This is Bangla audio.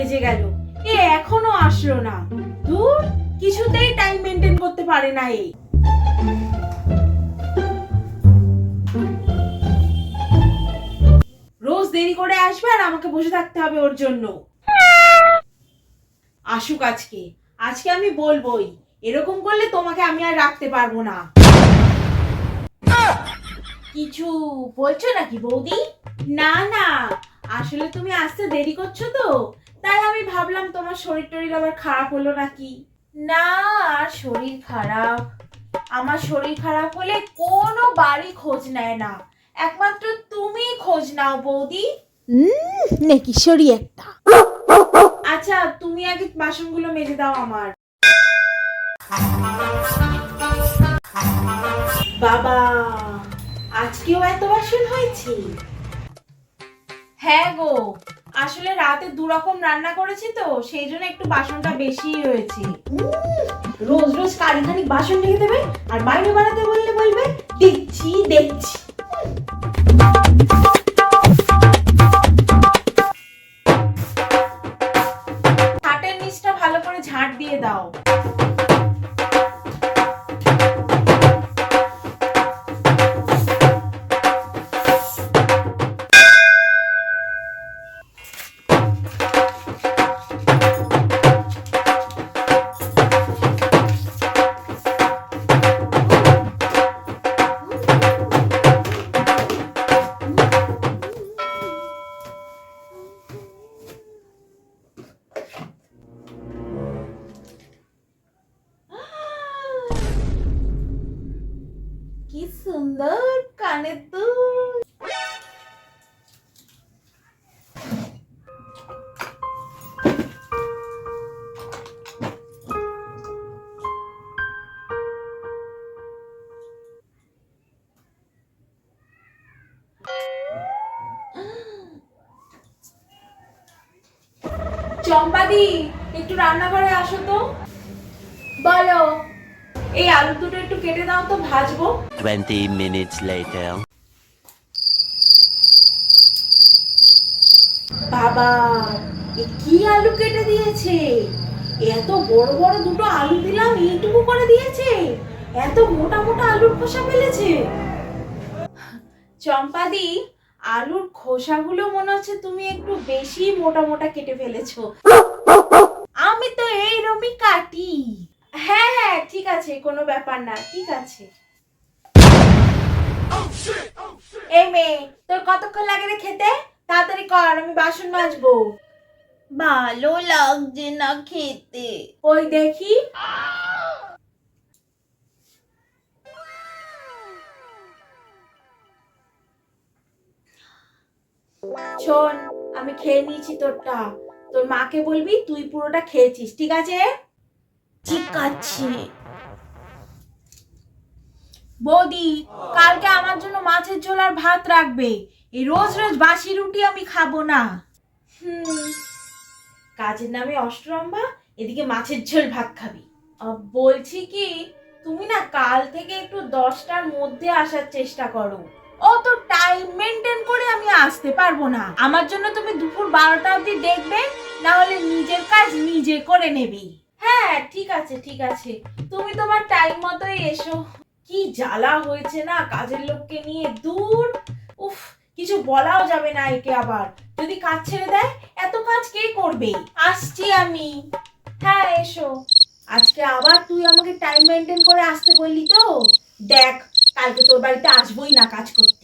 বেজে গেল, এ এখনো আসলো না। দূর, কিছুতেই টাইম মেনটেন করতে পারে না এই। রোজ দেরি করে আসবে আর আমাকে বসে থাকতে হবে ওর জন্য। আসুক আজকে, আজকে আমি বলবোই, এরকম করলে তোমাকে আমি আর রাখতে পারবো না। কিছু বলছো নাকি বৌদি? না না, আসলে তুমি আসতে দেরি করছো তো, তাই আমি ভাবলাম তোমার শরীর টরীর আবার খারাপ হলো নাকি। না, আর শরীর খারাপ? আমার শরীর খারাপ হলে কোনো বাড়ি খোঁজ নেয় না, একমাত্র তুমি খোঁজ নাও বৌদি। নেকিশোরী একটা। আচ্ছা, তুমি আগে বাসনগুলো মেজে দাও আমার। বাবা, আজকেও এত বাসন হয়েছে? হ্যাঁ গো, আসলে রাতে দুরকম রান্না করেছি তো, সেই জন্য একটু বাসনটা বেশি হয়েছে। রোজ রোজ কারিখানি বাসন রেখে দেবে আর বাইরে বানাতে বললে বলবে দেখছি দেখছি। খাটের নিচটা ভালো করে ঝাঁট দিয়ে দাও। কি সুন্দর কানের দুল। চম্পাদি, একটু রান্নাঘরে আসো তো। বলো। এই আলু দুটো একটু কেটে দাও তো, ভাজবো। 20 minutes later. বাবা, এ কি আলু কেটে দিয়েছে! এত বড় বড় দুটো আলু দিলাম, এইটুকু করে দিয়েছে। এত মোটা মোটা আলুর খোসা ফেলেছে। চম্পাদি, আলুর খোসাগুলো মনে হচ্ছে তুমি একটু বেশি মোটা মোটা কেটে ফেলেছো। আমি তো এইরকমই কাটি। হ্যাঁ হ্যাঁ, ঠিক আছে, কোনো ব্যাপার না, ঠিক আছে। এই মেয়ে, তোর কতক্ষণ লাগে রে খেতে? তাড়াতাড়ি কর, আমি বাসন মাজবো। ভালো লাগছে না খেতে। ওই দেখি। শোন, আমি খেয়ে নিয়েছি তোরটা। তোর মাকে বলবি তুই পুরোটা খেয়েছিস, ঠিক আছে? ঠিক আছে। বৌদি, কালকে আমার জন্য মাছের ঝোল আর ভাত রাখবে। এই রোজ রোজ বাসি রুটি আমি খাবো না। কাজের নামে অষ্টরম্ভা, এদিকে মাছের ঝোল ভাত খাবি। বলছি কি, তুমি না কাল থেকে একটু 10টার মধ্যে আসার চেষ্টা করো। অত টাইম মেনটেন করে আমি আসতে পারবো না। আমার জন্য তুমি দুপুর 12টা অবধি দেখবে, না হলে নিজের কাজ নিজে করে নেবে। হ্যাঁ, ঠিক আছে ঠিক আছে, তুমি তোমার টাইম মতোই এসো। কি জ্বালা হয়েছে না কাজের লোককে নিয়ে, দূর। উফ, কিছু বলাও যাবে না একে, আবার যদি কাজ ছেড়ে দেয়, এত কাজ কে করবে? আসছি আমি। হ্যাঁ, এসো। আজকে আবার তুই আমাকে টাইম মেনটেন করে আসতে বললি তো। দেখ, কালকে তোর বাড়িতে আসবোই না কাজ করতে।